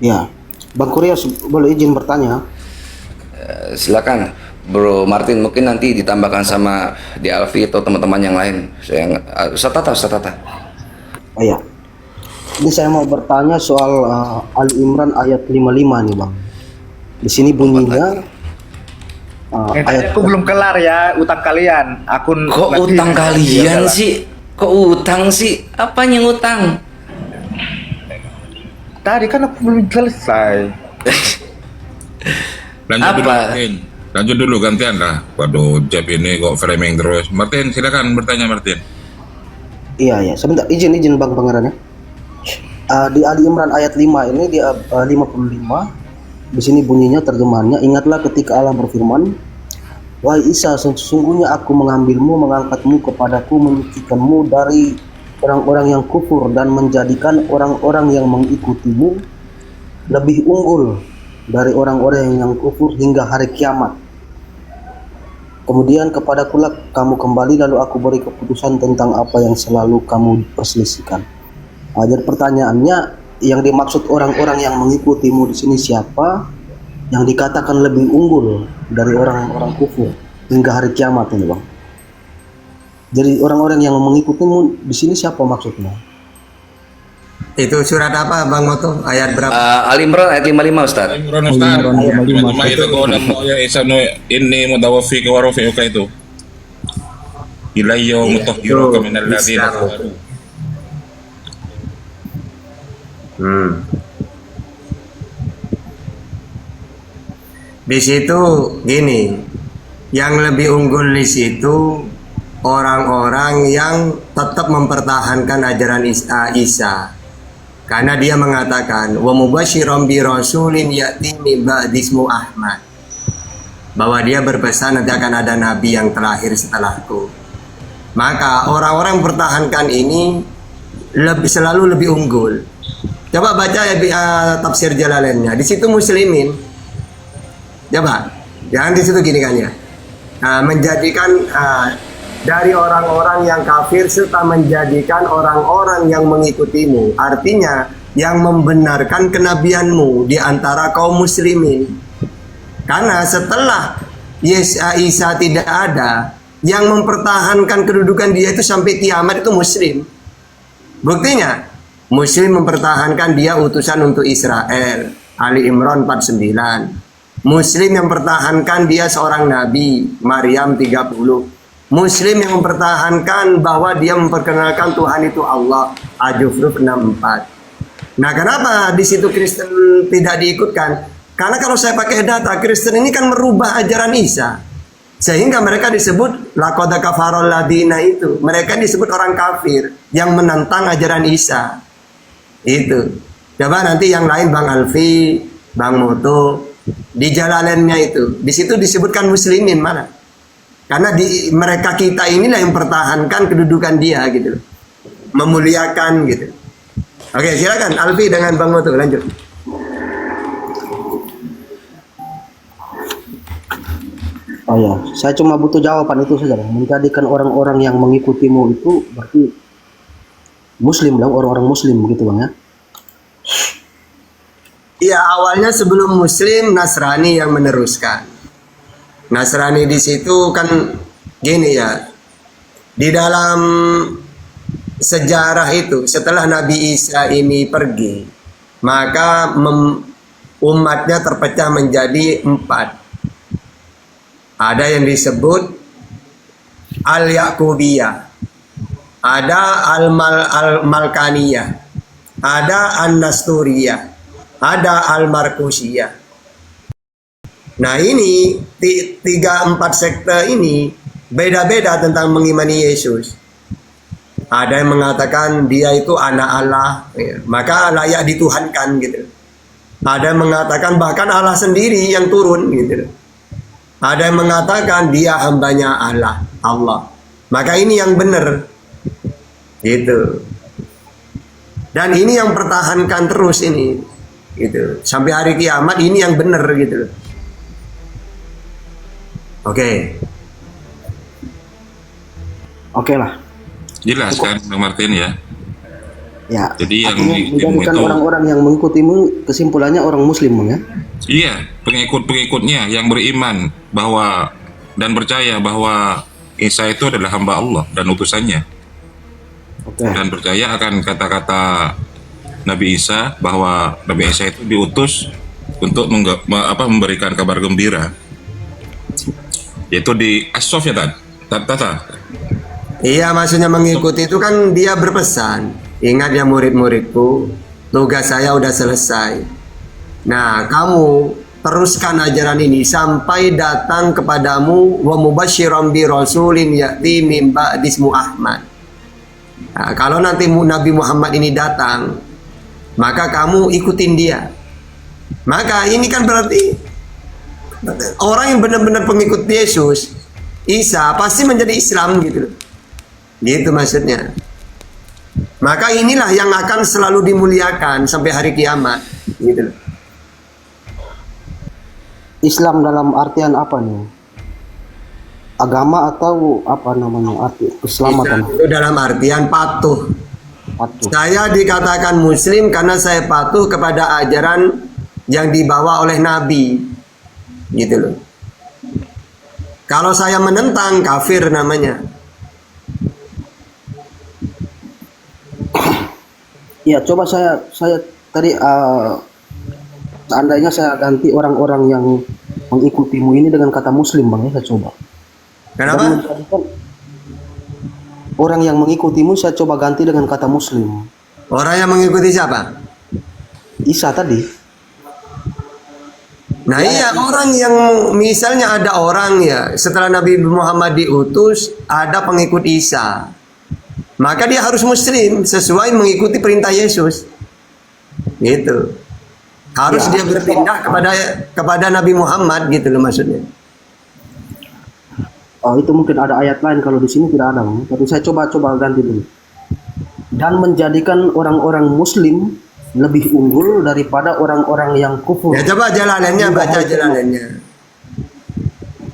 Ya, Bang Kurya boleh izin bertanya? Silakan Bro Martin, mungkin nanti ditambahkan sama di Alfi atau teman-teman yang lain. Ustaz Tata, Ustaz Tata. Oh ya, ini saya mau bertanya soal Ali Imran ayat 55 nih Bang. Di sini bunyinya Tadi ayat aku belum kelar ya utang kalian. Akun Kok nanti- utang Ya kalian udahlah. sih? Kok utang sih? Apanya yang utang? Tadi kan aku belum selesai. Lanjut dulu Apa? Martin. Lanjut dulu gantian lah. Waduh, Jeb ini kok framing terus. Martin, silakan bertanya Martin. iya ya, sebentar izin Bang Pangeran ya. Di Ali Imran ayat 5 ini di 55 di sini bunyinya terjemahannya, ingatlah ketika Allah berfirman, wahai Isa, sesungguhnya aku mengambilmu, mengangkatmu kepadaku, menyucikanmu dari orang-orang yang kufur dan menjadikan orang-orang yang mengikutimu lebih unggul dari orang-orang yang kufur hingga hari kiamat. Kemudian kepadakulah kamu kembali, lalu aku beri keputusan tentang apa yang selalu kamu perselisihkan. Jadi pertanyaannya, yang dimaksud orang-orang yang mengikutimu di sini siapa? Yang dikatakan lebih unggul dari orang-orang kufur hingga hari kiamat ini, Bang. Jadi orang-orang yang mengikutimu di sini siapa maksudnya? Itu surat apa Bang Moto? Ayat berapa? Ali Imran ayat 55 Ustaz. Imran Ustaz. Cuma itu kau dan mau ya Isa no ini mutawaffi wa rafi'uka itu. Ilayya mutahhiruka minal ladzina kafaru. Di situ gini, yang lebih unggul di situ orang-orang yang tetap mempertahankan ajaran Isa. Karena dia mengatakan wa mubasyiran bi rasulin ya'ti min ba'di ismu Ahmad. Bahwa dia berpesan nanti akan ada nabi yang terlahir setelahku. Maka orang-orang mempertahankan ini selalu lebih unggul. Coba baca tafsir Jalalainnya. Di situ muslimin. Coba. Jangan di situ gini kan ya. Menjadikan dari orang-orang yang kafir serta menjadikan orang-orang yang mengikutimu. Artinya yang membenarkan kenabianmu di antara kaum muslimin. Karena setelah Isa tidak ada, yang mempertahankan kedudukan dia itu sampai kiamat itu muslim. Buktinya, muslim mempertahankan dia utusan untuk Israel. Ali Imran 49. Muslim yang mempertahankan dia seorang nabi. Maryam 30. Muslim yang mempertahankan bahwa dia memperkenalkan Tuhan itu Allah. Al-Zukhruf 64. Nah, kenapa di situ Kristen tidak diikutkan? Karena kalau saya pakai data, Kristen ini kan merubah ajaran Isa. Sehingga mereka disebut laqad kafarol ladina itu. Mereka disebut orang kafir yang menentang ajaran Isa. Itu. Coba nanti yang lain Bang Alfi, Bang Moto, di Jalalainnya itu. Di situ disebutkan muslimin mana? Karena mereka kita inilah yang mempertahankan kedudukan dia gitu. Memuliakan gitu. Oke, silakan Alfi dengan Bang Moto lanjut. Oh ya, saya cuma butuh jawaban itu saja, Bang. Menjadikan orang-orang yang mengikutimu itu berarti muslim dong, orang-orang muslim begitu Bang ya? Iya, awalnya sebelum muslim Nasrani yang meneruskan. Nasrani di situ kan gini ya. Di dalam sejarah itu setelah Nabi Isa ini pergi, maka umatnya terpecah menjadi 4. Ada yang disebut Al-Yaqubiyah, ada Al-Malkaniyah, ada An-Nasturiyah, ada Al-Markusiyah. Nah ini 3-4 sekte ini beda-beda tentang mengimani Yesus. Ada yang mengatakan dia itu anak Allah, ya, maka layak dituhankan gitu. Ada yang mengatakan bahkan Allah sendiri yang turun gitu. Ada yang mengatakan dia hambanya Allah. Maka ini yang benar. Gitu. Dan ini yang pertahankan terus ini. Gitu. Sampai hari kiamat ini yang benar gitu. Oke. Oke lah. Jelas kan Bang Martin ya? Ya. Jadi yang Artinya mengikutimu menjadikan itu, orang-orang yang mengikutimu kesimpulannya orang Muslim, Bang, ya. iya, pengikut-pengikutnya yang beriman bahwa dan percaya bahwa Isa itu adalah hamba Allah dan utusannya, Oke. dan percaya akan kata-kata Nabi Isa bahwa Nabi Isa itu diutus untuk memberikan kabar gembira, yaitu di As-Sof ya Tata. Iya, maksudnya mengikuti itu kan dia berpesan, ingat ya murid-muridku, tugas saya udah selesai. Nah, kamu teruskan ajaran ini sampai datang kepadamu wa mubasysyiran bi rasulin ya'ti min ba'di ismu Ahmad. Nah, kalau nanti Nabi Muhammad ini datang, maka kamu ikutin dia. Maka ini kan berarti orang yang benar-benar pengikut Yesus, Isa, pasti menjadi Islam gitu. Gitu maksudnya. Maka inilah yang akan selalu dimuliakan sampai hari kiamat gitu. Islam dalam artian apa nih? Agama atau apa namanya? Arti keselamatan. Islam itu dalam artian patuh. Patuh. Saya dikatakan muslim karena saya patuh kepada ajaran yang dibawa oleh Nabi. Gitu loh. Kalau saya menentang, kafir namanya. Ya, coba saya tadi seandainya saya ganti orang-orang yang mengikutimu ini dengan kata Muslim, Bang, ya, saya coba. Kenapa? Dan menjadikan orang yang mengikutimu saya coba ganti dengan kata Muslim. Orang yang mengikuti siapa? Isa tadi. Nah iya, orang yang misalnya ada orang ya setelah Nabi Muhammad diutus ada pengikut Isa, maka dia harus muslim sesuai mengikuti perintah Yesus gitu. Harus Ya, dia berpindah kepada Nabi Muhammad gitu loh maksudnya. Oh, itu mungkin ada ayat lain, kalau di sini tidak ada, Bang. Tapi saya coba ganti dulu. Dan menjadikan orang-orang Muslim lebih unggul daripada orang-orang yang kufur. Ya coba jalalannya, baca jalalannya.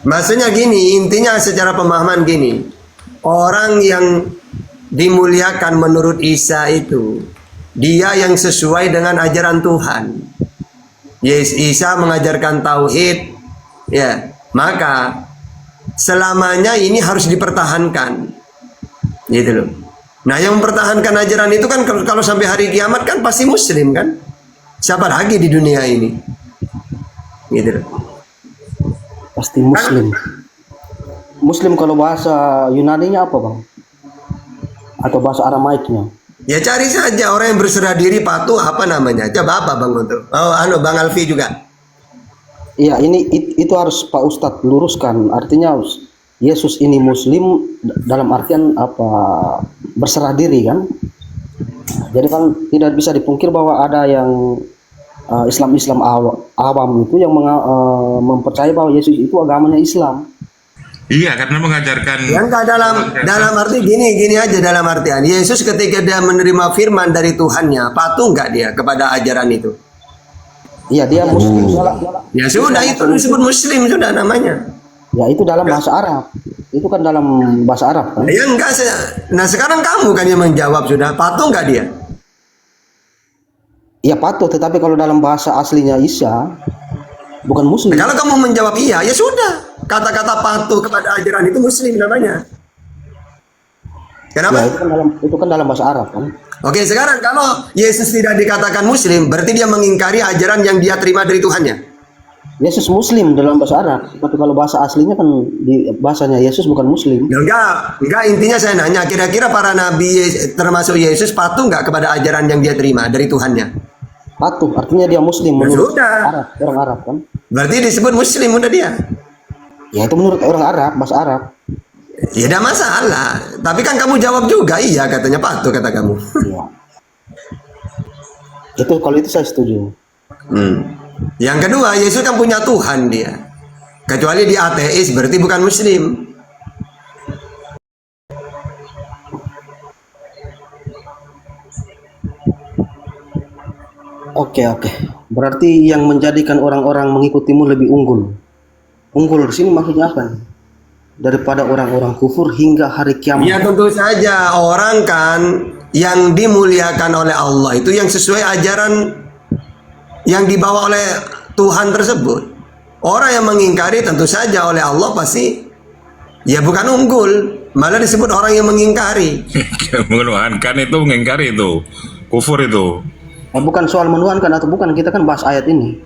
Maksudnya gini, intinya secara pemahaman gini. Orang yang dimuliakan menurut Isa itu dia yang sesuai dengan ajaran Tuhan. Yes, Isa mengajarkan tauhid, ya, maka selamanya ini harus dipertahankan. Gitu loh. Nah, yang mempertahankan ajaran itu kan kalau sampai hari kiamat kan pasti muslim kan? Siapa lagi di dunia ini? Gitu loh. Pasti Muslim. Muslim kalau bahasa Yunaninya apa, Bang? Atau bahasa Aramaiknya? Ya cari saja orang yang berserah diri patuh apa namanya? Coba apa Bang untuk? Oh, Bang Alfi juga. Iya, itu harus Pak Ustadz luruskan. Artinya Yesus ini Muslim dalam artian apa? Berserah diri kan? Jadi kan tidak bisa dipungkir bahwa ada yang Islam awam itu yang mempercayai bahwa Yesus itu agamanya Islam. Iya, karena mengajarkan. Yang enggak dalam arti gini aja dalam artian Yesus ketika dia menerima firman dari Tuhannya, patuh enggak dia kepada ajaran itu? Iya, dia Muslim. Ya sudah itu disebut Muslim sudah namanya. Ya, itu dalam bahasa Arab. Itu kan dalam bahasa Arab kan? Ya enggak. Nah sekarang kamu kan yang menjawab sudah patuh enggak dia? Iya patuh, tetapi kalau dalam bahasa aslinya Isa bukan Muslim. Nah, kalau kamu menjawab iya, ya sudah. Kata-kata patuh kepada ajaran itu Muslim namanya. Kenapa? Ya, itu kan dalam bahasa Arab kan? Oke, sekarang kalau Yesus tidak dikatakan Muslim, berarti dia mengingkari ajaran yang dia terima dari Tuhannya. Yesus Muslim dalam bahasa Arab, tapi kalau bahasa aslinya kan di bahasanya Yesus bukan Muslim. Ya, enggak. Intinya saya nanya, kira-kira para nabi termasuk Yesus patuh enggak kepada ajaran yang dia terima dari Tuhannya? Patuh, artinya dia Muslim menurut sudah. orang Arab kan? Berarti disebut Muslim udah dia. Ya itu menurut orang Arab, bahasa Arab. Ya tidak masalah. Tapi kan kamu jawab juga, iya katanya patuh kata kamu. Ya. Itu kalau itu saya setuju. Yang kedua, Yesus kan punya Tuhan dia. Kecuali dia ateis, berarti bukan Muslim. Oke. Berarti yang menjadikan orang-orang mengikutimu lebih unggul. Unggul di sini maksudnya apa nih? Daripada orang-orang kufur hingga hari kiamat. Ya tentu saja orang kan yang dimuliakan oleh Allah itu yang sesuai ajaran yang dibawa oleh Tuhan tersebut. Orang yang mengingkari tentu saja oleh Allah pasti ya bukan unggul, malah disebut orang yang mengingkari. Menuhankan itu mengingkari itu. Kufur itu. Bukan soal menuhankan atau bukan, kita kan bahas ayat ini.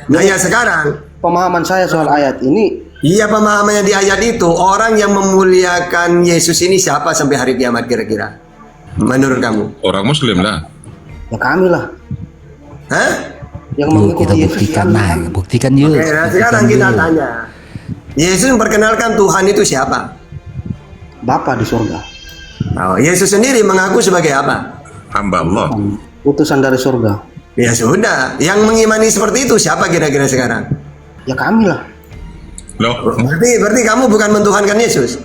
Nah ya sekarang, Pemahaman saya soal ayat ini, iya pemahamannya di ayat itu, orang yang memuliakan Yesus ini siapa sampai hari kiamat kira-kira? Menurut kamu? Orang Muslim lah. ya kami lah Hah? yang Yuk mengikuti kita Yesus. buktikan Kami lah, kan. buktikan yuk. Oke, nah sekarang kita tanya. Yesus memperkenalkan Tuhan itu siapa? Bapa di surga, Oh, Yesus sendiri mengaku sebagai apa? Hamba Allah. utusan dari surga. Ya sudah, yang mengimani seperti itu siapa kira-kira sekarang? Ya kami lah. Loh, Berarti kamu bukan mentuhankan Yesus.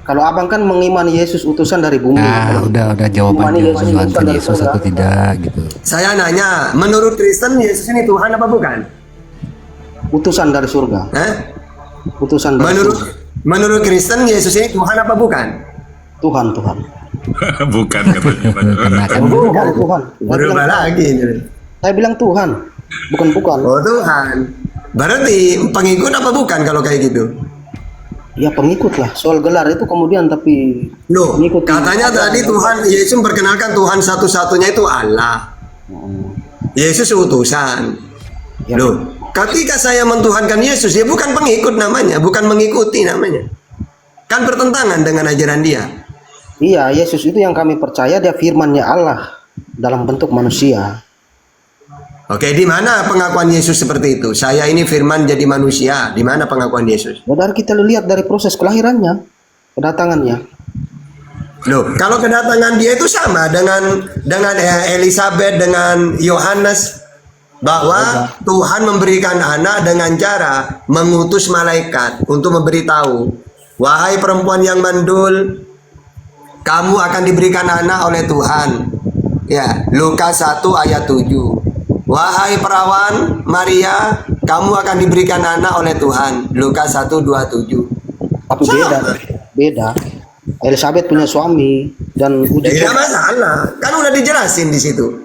Kalau abang kan mengimani Yesus utusan dari bumi. Nah, udah jawaban Mengimani jawaban Yesus Tuhan dari Yesus surga. atau tidak gitu. Saya nanya, menurut Kristen Yesus ini Tuhan apa bukan? Utusan dari surga. Hah? Utusan dari Menurut surga. menurut Kristen Yesus ini Tuhan apa bukan? Tuhan. bukan katanya. Karena kan Tuhan. Saya Berubah bilang, lagi. saya bilang Tuhan, bukan. Oh Tuhan. Berarti pengikut apa bukan kalau kayak gitu? Ya pengikut lah. Soal gelar itu kemudian tapi Loh, mengikuti katanya ajaran tadi yang- Tuhan Yesus memperkenalkan Tuhan satu-satunya itu Allah. Yesus utusan. Ya. Loh, ketika saya mentuhankan Yesus, ya bukan pengikut namanya, bukan mengikuti namanya. Kan bertentangan dengan ajaran dia. Iya, Yesus itu yang kami percaya dia firman-Nya Allah dalam bentuk manusia. Oke, di mana pengakuan Yesus seperti itu? Saya ini firman jadi manusia. Di mana pengakuan Yesus? Ya, dari kita lihat dari proses kelahirannya, kedatangannya. Loh, kalau kedatangan dia itu sama dengan Elizabeth, dengan Yohanes, bahwa Tuhan memberikan anak dengan cara mengutus malaikat untuk memberitahu, wahai perempuan yang mandul, kamu akan diberikan anak oleh Tuhan. Ya, Lukas 1 ayat 7. Wahai perawan Maria, kamu akan diberikan anak oleh Tuhan. Lukas 1:27. Tapi beda. Elizabeth punya suami dan uji Tidak coba. masalah, kan udah dijelasin di situ.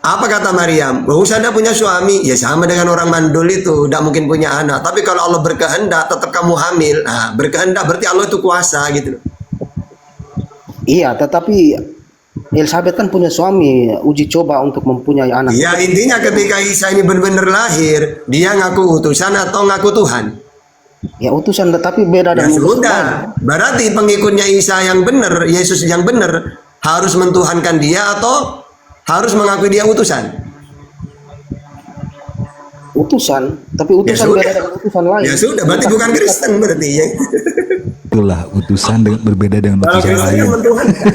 Apa kata Maryam? Gak usah ada punya suami. Ya sama dengan orang mandul itu, tidak mungkin punya anak. Tapi kalau Allah berkehendak, tetap kamu hamil. Nah, berkehendak berarti Allah itu kuasa gitu. Iya, tetapi Elizabeth kan punya suami, uji coba untuk mempunyai anak. Ya intinya ketika Isa ini benar-benar lahir, dia ngaku utusan atau ngaku Tuhan? Ya utusan, tetapi beda Ya dengan utusan lain. sudah, berarti pengikutnya Isa yang benar, Yesus yang benar, harus mentuhankan dia atau harus mengakui dia utusan? Utusan, tapi utusan sudah. beda dengan utusan lain. Ya sudah, berarti bukan Kristen berarti ya. itulah utusan berbeda dengan Kalau utusan Kristen lain. kan mentuhankan.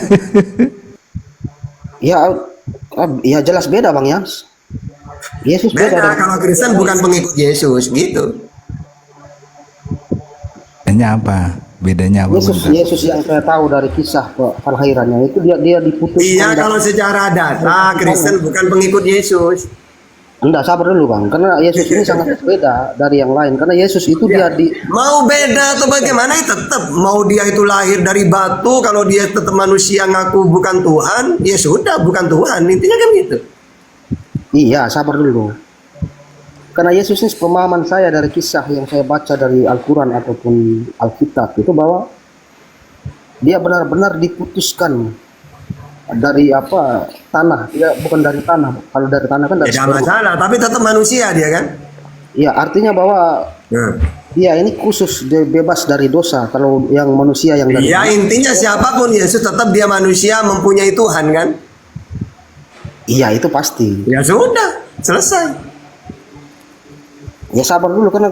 Ya jelas beda Bang Yans. Yesus beda. Beda, kalau Kristen bukan pengikut Yesus gitu. Bedanya apa? Bentar. Yesus yang saya tahu dari kisah kelahirannya itu dia diputuskan. Iya, kalau secara data Kristen bukan pengikut Yesus. Enggak, sabar dulu Bang, karena Yesus ini sangat beda dari yang lain. Karena Yesus itu dia di Mau beda atau bagaimana ya tetap mau dia itu lahir dari batu, kalau dia tetap manusia ngaku bukan Tuhan, ya sudah bukan Tuhan. Intinya kan gitu. Iya, sabar dulu. Karena Yesus ini pemahaman saya dari kisah yang saya baca dari Al-Quran ataupun Alkitab itu bahwa dia benar-benar diputuskan dari tanah, ya bukan dari tanah. Kalau dari tanah kan dari Tidak masalah, tapi tetap manusia dia kan. Iya, artinya bahwa dia ini khusus, dia bebas dari dosa. Kalau yang manusia yang dari Ya intinya siapapun Yesus tetap dia manusia mempunyai Tuhan kan. iya itu pasti. Ya sudah, selesai. Ya sabar dulu karena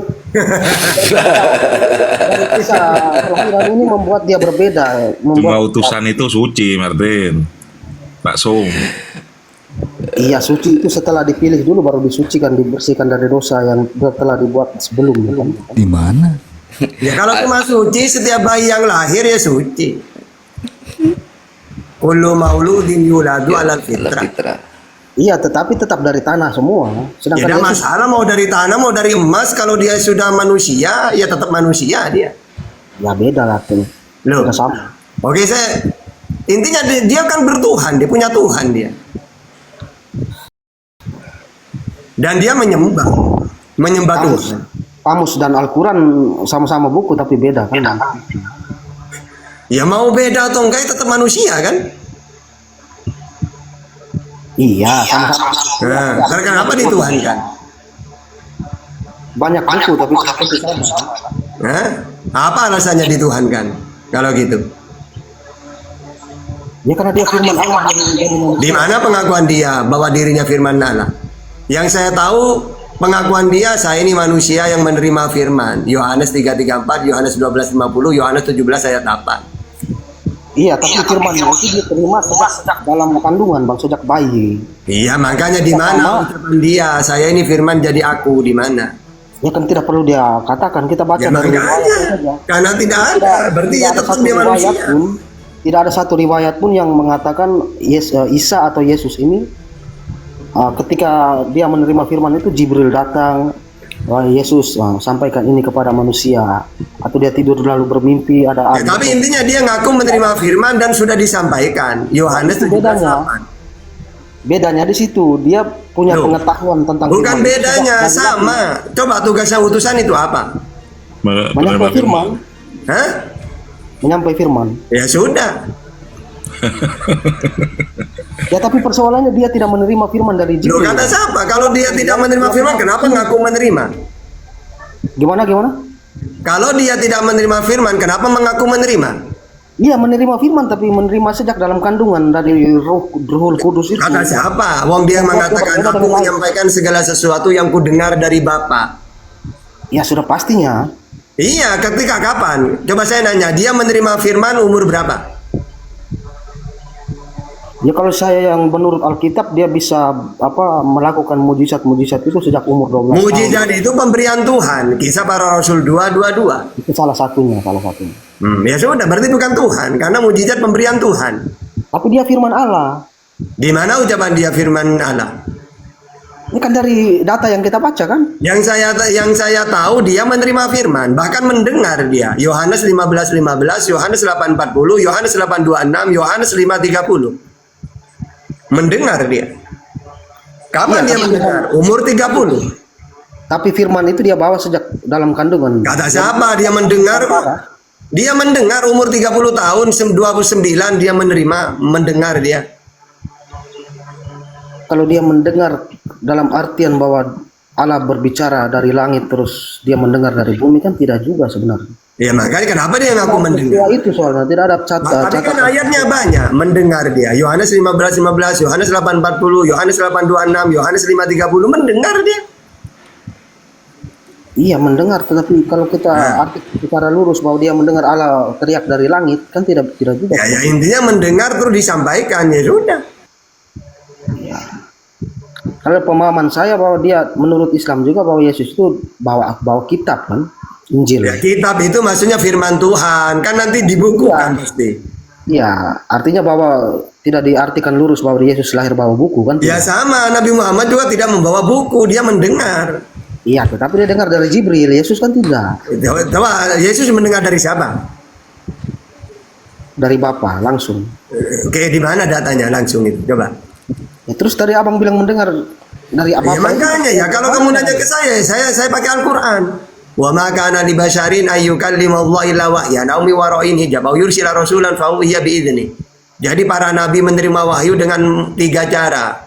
dari kisah kelahiran ini membuat dia berbeda, Cuma membuat utusan itu suci, Martin. Pak Sung. iya suci itu setelah dipilih dulu baru disucikan, dibersihkan dari dosa yang telah dibuat sebelumnya kan. Di mana? Ya kalau cuma suci, setiap bayi yang lahir ya suci. Kullu mauludin yuladu alal fitrah. Fitrah. Iya, tetapi tetap dari tanah semua. Sedangkan Tidak Yesus masalah mau dari tanah mau dari emas, kalau dia sudah manusia ya tetap manusia dia. ya beda lah tuh. Loh. Tidak sama. Oke, saya Intinya dia kan bertuhan, dia punya Tuhan dia. Dan dia menyembah Tuhan. Kamus dan Al-Quran sama-sama buku tapi beda kan? Ya mau beda atau enggak tetap manusia kan? Iya, sama-sama. Nah, kenapa dituhankan? Banyak buku tapi sama. Hah? Apa alasannya dituhankan? Kalau gitu. Ya karena dia firman Allah. Di mana pengakuan dia bahwa dirinya firman Allah? Yang saya tahu pengakuan dia, saya ini manusia yang menerima firman. Yohanes 3:34, Yohanes 12:50, Yohanes 17 ayat 8. Iya, tapi firman itu dia terima sejak dalam kandungan, Bang, sejak bayi. Iya, makanya di mana ucapan dia, saya ini firman jadi aku, di mana? Ya kan tidak perlu dia katakan, kita baca Ya, dari riwayat makanya. saja. Karena tidak ada, berarti ya tetap dia manusia. Tidak ada satu riwayat pun yang mengatakan Isa atau Yesus ini ketika dia menerima firman itu Jibril datang, Yesus sampaikan ini kepada manusia, atau dia tidur lalu bermimpi ada Ya, tapi intinya dia ngaku menerima firman dan sudah disampaikan. Yohanes 17:8. Bedanya di situ, dia punya Loh, pengetahuan tentang bukan firman. bedanya, sama. Coba tugasnya utusan itu apa? Menyampaikan firman, Hah? menyampaikan firman. Ya sudah. Ya tapi persoalannya dia tidak menerima firman dari Loh, Jibril. kata siapa? Kalau dia tidak menerima firman, kenapa ngaku menerima? Gimana? Kalau dia tidak menerima firman, kenapa mengaku menerima? Iya menerima firman tapi menerima sejak dalam kandungan dari Rohul Kudus itu. Kata siapa? Wong dia mengatakan aku menyampaikan segala sesuatu yang ku dengar dari Bapa. Ya sudah pastinya. Iya, ketika kapan? Coba saya nanya, dia menerima firman umur berapa? Ya kalau saya yang menurut Alkitab dia bisa melakukan mujizat-mujizat itu sejak umur 12 Mujizat tahun. itu pemberian Tuhan. Kisah para Rasul 2:22. Itu salah satunya. Ya sudah, berarti bukan Tuhan, karena mujizat pemberian Tuhan. Tapi dia firman Allah. Di mana ucapan dia firman Allah? Ini kan dari data yang kita baca kan? Yang saya tahu dia menerima firman, bahkan mendengar dia. Yohanes 15:15, Yohanes 8:40, Yohanes 8:26, Yohanes 5:30. Mendengar dia. Kapan dia mendengar? Umur 30. Tapi firman itu dia bawa sejak dalam kandungan. Kata siapa dia mendengar kok? Dia mendengar umur 30 tahun, 29 dia mendengar dia. Kalau dia mendengar dalam artian bahwa Allah berbicara dari langit terus dia mendengar dari bumi kan tidak juga sebenarnya. Ya makanya kenapa dia ngaku mendengar? Ya itu soalnya tidak ada Tapi kan ayatnya banyak mendengar dia. Yohanes 15:15, Yohanes 8:40, Yohanes 8:26, Yohanes 5:30 mendengar dia. Iya mendengar, tetapi kalau kita arti secara lurus bahwa dia mendengar Allah teriak dari langit kan tidak juga. Ya intinya mendengar terus disampaikan, ya sudah. Kalau pemahaman saya bahwa dia menurut Islam juga bahwa Yesus itu bawa kitab kan, Injil. Ya kitab itu maksudnya firman Tuhan, kan nanti dibukukan pasti. Iya, artinya bahwa tidak diartikan lurus bahwa Yesus lahir bawa buku kan? Ya sama, Nabi Muhammad juga tidak membawa buku, dia mendengar. Iya, tetapi dia dengar dari Jibril, Yesus kan tidak. Coba Yesus mendengar dari siapa? Dari Bapa langsung. Oke, di mana datanya langsung itu? Coba. Ya, terus tadi abang bilang mendengar dari apa? Ya makanya ya kalau kamu nanya ke saya pakai Al-Qur'an. Wa ma kana li basyarin ayyukallimallaha illa wahyan aw mi wara'in hijab aw yursila rasulan fa huwa bi'idzni. Jadi para nabi menerima wahyu dengan 3 cara.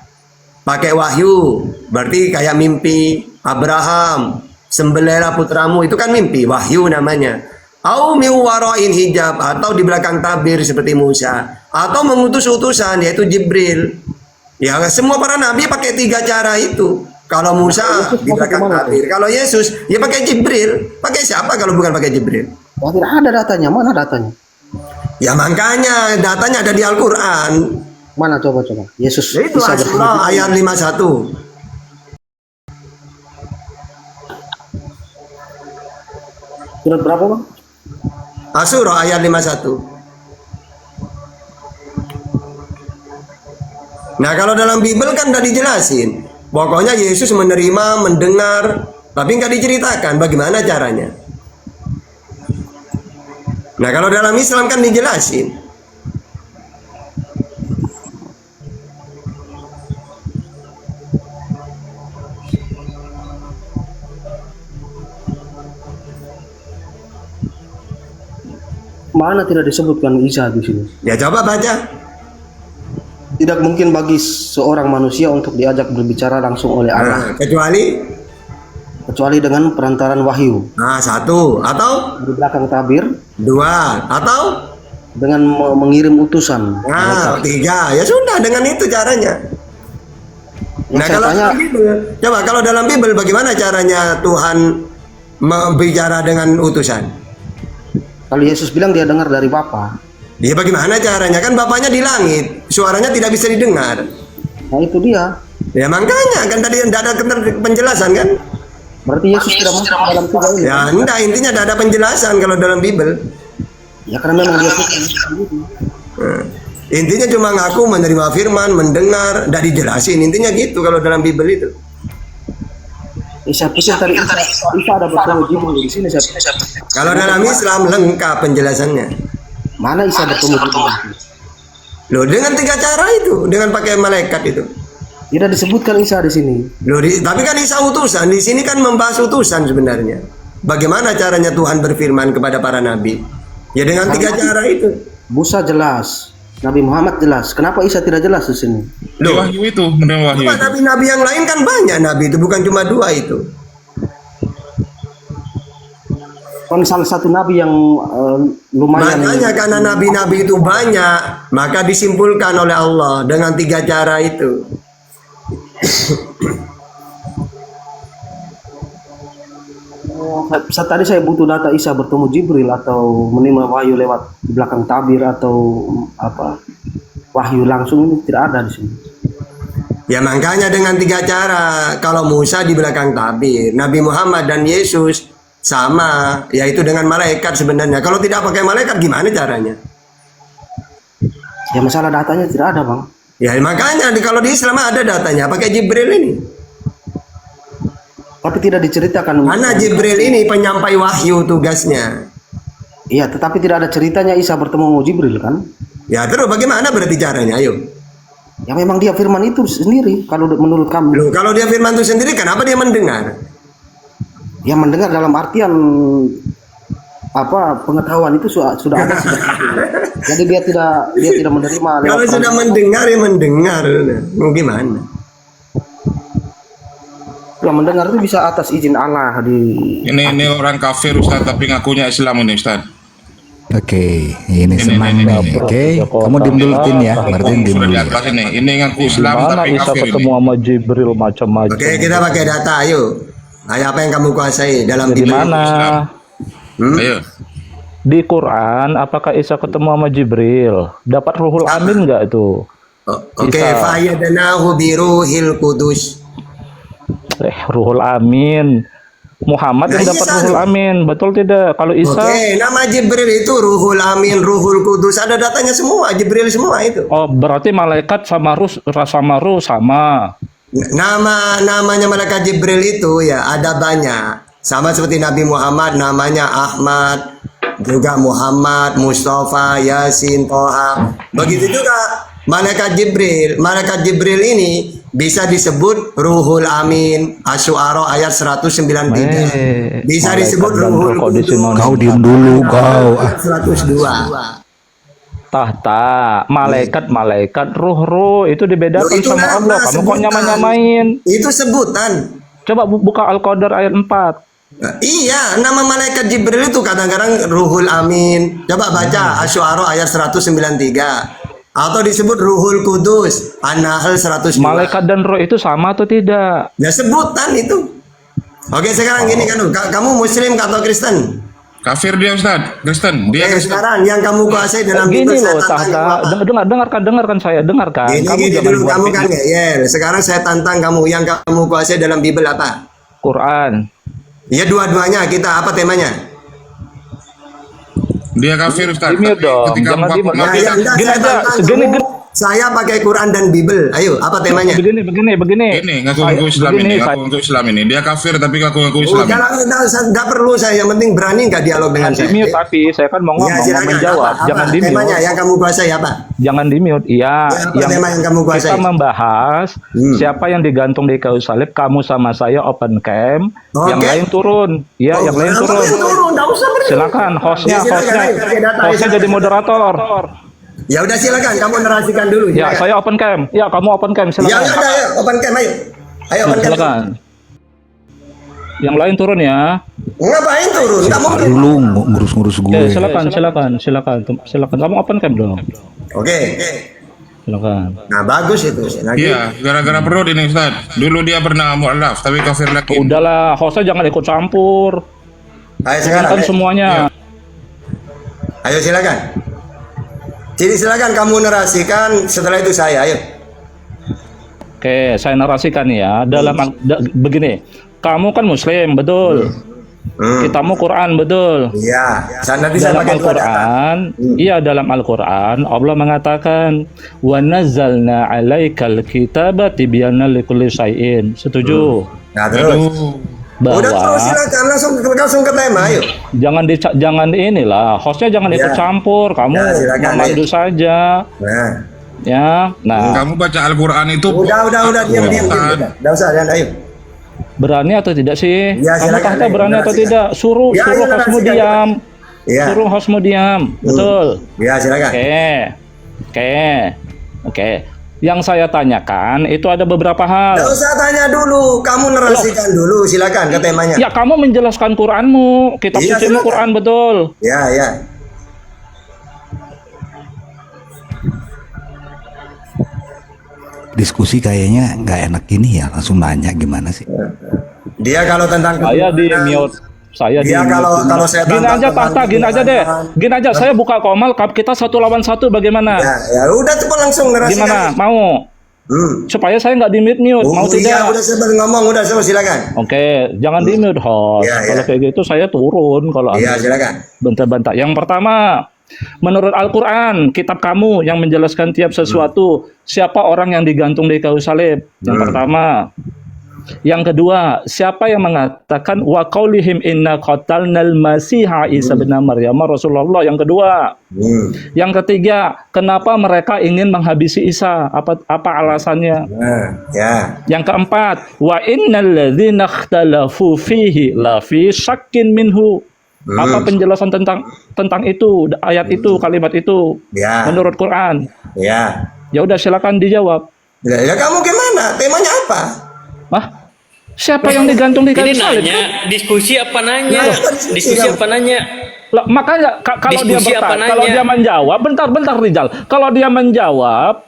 Pakai wahyu, berarti kayak mimpi Abraham, sembelihlah putramu, itu kan mimpi, wahyu namanya. Au mi wara'in hijab, atau di belakang tabir seperti Musa, atau mengutus utusan yaitu Jibril. Ya semua para nabi pakai 3 cara itu. Kalau Musa di belakang tabir, kalau Yesus ya pakai Jibril. Pakai siapa kalau bukan pakai Jibril? Ya, tidak ada datanya. Mana datanya? Ya makanya datanya ada di Al-Qur'an. Mana coba. Yesus Ya, itu bisa Asy-Syura ayat 51. Surat berapa, Bang? Asy-Syura ayat 51. Nah kalau dalam Bible kan udah dijelasin. Pokoknya Yesus menerima, mendengar, tapi nggak diceritakan bagaimana caranya. Nah kalau dalam Islam kan dijelasin. mana tidak disebutkan Isa di sini? Ya coba baca. Tidak mungkin bagi seorang manusia untuk diajak berbicara langsung oleh Allah Kecuali dengan perantaran wahyu. nah, satu atau Di belakang tabir dua atau dengan mengirim utusan. nah, tiga. Ya sudah, dengan itu caranya. Yang Nah, saya kalau tanya, dalam Bible, coba kalau dalam Bible bagaimana caranya Tuhan berbicara dengan utusan? kalau Yesus bilang dia dengar dari Bapa, Dia bagaimana caranya? Kan Bapaknya di langit, suaranya tidak bisa didengar. nah itu dia. Ya makanya kan tadi tidak ada penjelasan kan? Berarti Yesus tidak masuk dalam tiga ini. Ya enggak, intinya tidak ada penjelasan kalau dalam Bible. Ya karena memang dia Nah, intinya cuma ngaku menerima firman, mendengar, tidak dijelasin. Intinya gitu kalau dalam Bible itu. Saya pikir tadi Isa ada bertemu Jibril di sini. Kalau dalam Islam lengkap penjelasannya. Mana Isa bertemu Jibril? Loh, dengan tiga cara itu, dengan pakai malaikat itu. Tidak disebutkan Isa di sini. Loh, tapi kan Isa utusan. Di sini kan membahas utusan sebenarnya. Bagaimana caranya Tuhan berfirman kepada para nabi? Ya dengan tiga cara itu. Musa jelas, Nabi Muhammad jelas. Kenapa Isa tidak jelas di sini? Di wahyu itu, menerima wahyu Apa, itu. tapi nabi yang lain kan banyak nabi itu, bukan cuma dua itu. Kan salah satu nabi yang lumayan. Makanya karena nabi-nabi itu banyak, maka disimpulkan oleh Allah dengan tiga cara itu. Tadi saya butuh data Isa bertemu Jibril atau menerima wahyu lewat di belakang tabir atau apa wahyu langsung, ini tidak ada di sini. Ya makanya dengan tiga cara. Kalau Musa di belakang tabir, Nabi Muhammad dan Yesus sama, yaitu dengan malaikat sebenarnya. Kalau tidak pakai malaikat gimana caranya? Ya masalah datanya tidak ada, Bang. Ya makanya kalau di Islam ada datanya, pakai Jibril ini. Tapi tidak diceritakan. Karena Jibril ini penyampai wahyu tugasnya. Iya, tetapi tidak ada ceritanya Isa bertemu Jibril kan? Ya terus bagaimana berarti caranya? Ayo. Ya memang dia firman itu sendiri kalau menurut kamu. Loh, kalau dia firman itu sendiri, kenapa dia mendengar? Ya mendengar dalam artian apa pengetahuan itu sudah ada sudah. Jadi dia tidak menerima. Kalau sudah mendengar ya mendengar. Mau gimana? Yang mendengar itu bisa atas izin Allah di. Ini orang kafir Ustaz, tapi ngakunya Islam ini Ustaz. Oke, ini senang ini. nih. Oke, kamu diem dulu Tin ya, Martin diem Sudah dulu di ya. atas ini ngaku Islam Mana tapi Isa kafir ketemu ini. sama Jibril macam-macam. Oke, kita pakai data. Ayo. Ayo, apa yang kamu kuasai dalam Di Bible? mana? Ayo. Di Quran, apakah Isa ketemu sama Jibril? Dapat Ruhul Amin nggak itu? Oke, Isa. fa'ayyadnahu biruhil qudus. Ruhul Amin. Muhammad yang Nah, dapat Isa Ruhul loh. Amin, betul tidak? Kalau Isa, Oke, nama Jibril itu Ruhul Amin, Ruhul Kudus, ada datanya semua, Jibril semua itu. oh berarti malaikat sama ruh sama. Namanya malaikat Jibril itu ya ada banyak. Sama seperti Nabi Muhammad namanya Ahmad, juga Muhammad, Mustafa, Yasin, Toha. Begitu juga malaikat Jibril. Malaikat Jibril ini bisa disebut Ruhul Amin. Asy-Syu'ara ayat 193. Bisa disebut malaikat dan Ruhul roh kok Kudus. disinonim. Kau diem dulu kau. 102. Tahta, malaikat, ruh itu dibedakan Loh, itu sama nama, Allah. Kamu kok sebutan. nyamain? Itu sebutan. Coba buka Al-Qadar ayat 4. Iya, nama malaikat Jibril itu kadang-kadang Ruhul Amin. Coba baca Asy-Syu'ara ayat 193. Atau disebut Ruhul Kudus, An-Nahl 102. Malaikat dan roh itu sama atau tidak? Ya sebutan itu. Oke, sekarang gini kan, kamu Muslim atau Kristen? Kafir dia Ustaz, Kristen. Dia Oke, Kristen. sekarang yang kamu kuasai dalam Gini Bible saya loh, tantang kamu apa? Tahta, dengarkan saya, dengarkan. Gini Kamu jangan dulu buat kamu kan fitnah. ngeyel. Sekarang saya tantang kamu, yang kamu kuasai dalam Bible apa? Quran. Ya dua-duanya kita apa temanya? Dia kafir Ustaz. Dimir Tapi dong, ketika jangan Bapak dimir. mati, Ya, enggak, Gini saya aja, tantang segini kamu. Saya pakai Quran dan Bible. Ayo, apa temanya? Begini. Ini ngaku-ngaku Islam begini, ini, ngaku Islam ini. Dia kafir tapi ngaku-ngaku Islam. Enggak perlu saya, yang penting berani nggak dialog dengan saya. Di-mute, tapi saya kan mau ngomong, mau silakan. menjawab. Apa Jangan di-mute. temanya yang kamu kuasai apa? Jangan di-mute. Iya, Apa tema yang kamu kuasai? kita membahas siapa yang digantung di kayu salib, kamu sama saya open cam, yang Oke. lain turun. Iya, yang lain turun. Nggak usah beri. Silakan hostnya, Ya, silakan, ayo, pakai data, hostnya silakan. jadi moderator. Ya udah silakan, kamu narasikan dulu. Ya, silakan. saya open cam. Ya, kamu open cam, Ya silakan. udah, ayo open cam, ayo. Ayo open cam. Silakan. Yang lain turun ya. Ngapain turun? Nggak mau. Dulu ngurus-ngurus gue. Silakan. Kamu open cam dong. Oke. Silakan. Nah bagus itu. Lagi. Iya, gara-gara perut ini Ustaz. Dulu dia pernah mu'alaf tapi kafir lagi. Udahlah, hostnya jangan ikut campur. Ayo sekarang. Kan Ayo. semuanya. Ayo silakan. Jadi silakan kamu narasikan, setelah itu saya. Ayo. Oke, saya narasikan ya. Begini, kamu kan Muslim, betul. Kitamu Quran, betul. Iya. Nanti saya Dalam pakai dua data. Al-Quran, iya dalam Al-Quran, Allah mengatakan, wa nazzalna 'alaikal kitaba tibyana likulli syai'in. Setuju? Nah terus. Bahwa Udah terus silakan langsung ke tema. Ayo. jangan inilah, hostnya jangan ikut Ya. campur. Kamu Ya, silakan, memandu saja. Nah. Ya, nah, Kamu baca Al-Qur'an itu Udah diam. Udah usah dan ayo. berani atau tidak sih? Ya, Kamu silakan, kata ayo, berani atau narasikan. tidak? Suruh Ya, ayo, hostmu narasikan, diam. Iya. Suruh hostmu diam. Betul. Ya silakan. Oke. Yang saya tanyakan itu ada beberapa hal. Nggak usah tanya dulu, kamu narasikan dulu, silakan ke temanya. Ya, kamu menjelaskan Quranmu, kitab Iya, sucimu silakan. Quran, betul. Ya. Diskusi kayaknya nggak enak gini ya. Langsung nanya gimana sih? Dia kalau tentang Saya di mute. Saya Dia kalau saya gini tantang aja, tentang Tata, gini aja deh. Gini aja, saya buka komal, kita 1 lawan 1, bagaimana? Ya udah cepat langsung narasikan. Gimana? Mau? Supaya saya nggak di mute, mau Iya, tidak? udah sebentar ngomong, udah silakan. Oke, jangan di mute host. Iya, Kalau kayak gitu saya turun kalau Iya, ada silakan. bentar-bentar. Yang pertama, menurut Al-Quran, kitab kamu yang menjelaskan tiap sesuatu, siapa orang yang digantung di kayu salib? Yang pertama. Yang kedua, siapa yang mengatakan wa qaulihim inna qatalnal masiha Isa bin Maryam Rasulullah? Yang kedua. Yang ketiga, kenapa mereka ingin menghabisi Isa? Apa alasannya? Ya. Yang keempat, wa innal ladzina ikhtalafu fihi la fi syakkin minhu. Apa penjelasan tentang itu, ayat itu, kalimat itu? Ya. Menurut Quran. Ya. Ya udah, silakan dijawab. Ya kamu gimana? Temanya apa? Siapa yang digantung di kayu Ini salib? nanya, diskusi apa nanya? Nah, Diskusi apa nanya? Lah, makanya kalau dia Diskusi apa nanya? kalau dia menjawab, bentar Rizal. Kalau dia menjawab,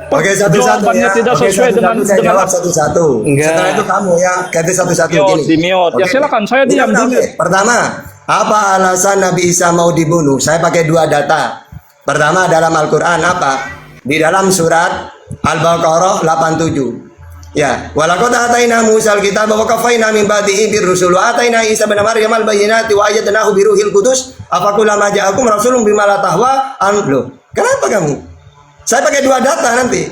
Oke, satu-satu jawabannya ya. tidak Oke, sesuai satu-satu saya dengan jawab satu-satu. Enggak. Setelah itu kamu ya, ganti satu-satu Mute, gini. di mute. Ya, silakan, saya diam, Oke. di mute. Pertama, apa alasan Nabi Isa mau dibunuh? Saya pakai 2 data. Pertama dalam Al-Qur'an apa? Di dalam surat Al-Baqarah 87. Ya, walaqad ataina Musa al-kitaba wa qafaina min ba'dihi bir-rusul wa ataina Isa bin Maryam al-bayyinati wa ayyadnahu biruhil qudus afakullama ja'akum rasulun bima la tahwa anlu. Kenapa kamu? Saya pakai 2 data nanti.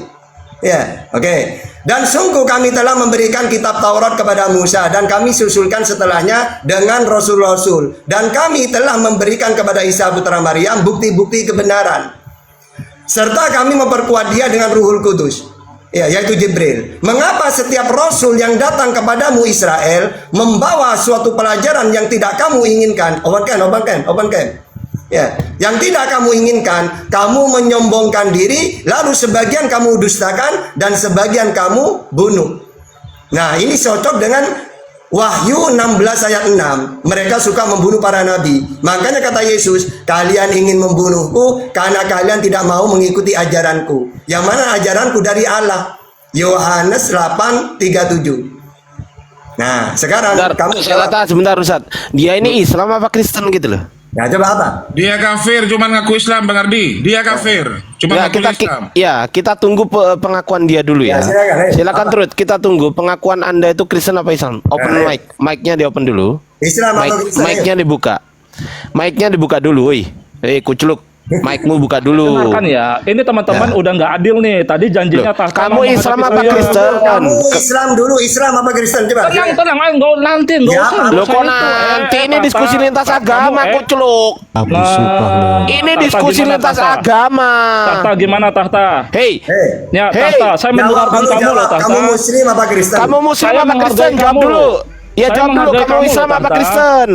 Ya, oke. Dan sungguh kami telah memberikan kitab Taurat kepada Musa dan kami susulkan setelahnya dengan rasul-rasul dan kami telah memberikan kepada Isa putra Maryam bukti-bukti kebenaran. Serta kami memperkuat dia dengan Ruhul Kudus. Ya, yaitu Jibril. Mengapa setiap rasul yang datang kepadamu Israel membawa suatu pelajaran yang tidak kamu inginkan? Open cam. Ya, yang tidak kamu inginkan, kamu menyombongkan diri, lalu sebagian kamu dustakan dan sebagian kamu bunuh. Nah, ini cocok dengan Wahyu 16 ayat 6. Mereka suka membunuh para nabi. Makanya kata Yesus, kalian ingin membunuhku karena kalian tidak mau mengikuti ajaranku. Yang mana ajaranku dari Allah. Yohanes 8:37. Nah, sekarang kamu sebentar Ustaz. Dia ini Islam apa Kristen gitu loh? Ya, coba apa? Dia kafir, cuman ngaku Islam, Bang Ardi. Dia kafir, cuman Ya, ngaku Islam. kita tunggu pengakuan dia dulu ya. Silakan terus kita tunggu pengakuan Anda itu Kristen apa Islam. Open mic, mic-nya di open dulu. Islam atau Kristen? Mic-nya dibuka. Mic-nya dibuka dulu, woi. Kuculuk. Mic-mu buka dulu. Dengarkan ya, ini teman-teman udah nggak adil nih. Tadi janjinya Loh, tahta kamu mau Islam menghadapi apa saya. Kristen? Kamu Islam dulu, Islam apa Kristen coba? Tenang, ayo nggak nanti, nggak Ya, usah. Lo Loh nggak kok usah itu. nanti ini Tahta, diskusi lintas kamu, agama kucluk. Busuk lah lu. Ini Tahta, diskusi gimana, lintas Tahta? agama. Tahta gimana Tahta? Hei, Ya Hey, Tahta, saya Jawab mendengarkan dulu, kamu loh jawab. Tahta. Kamu Muslim apa Kristen? kamu Muslim Saya apa Kristen? menghargai Jawab kamu. dulu. Ya Saya jawab dulu, menghargai kamu kamu Islam loh, apa Tahta. Kristen?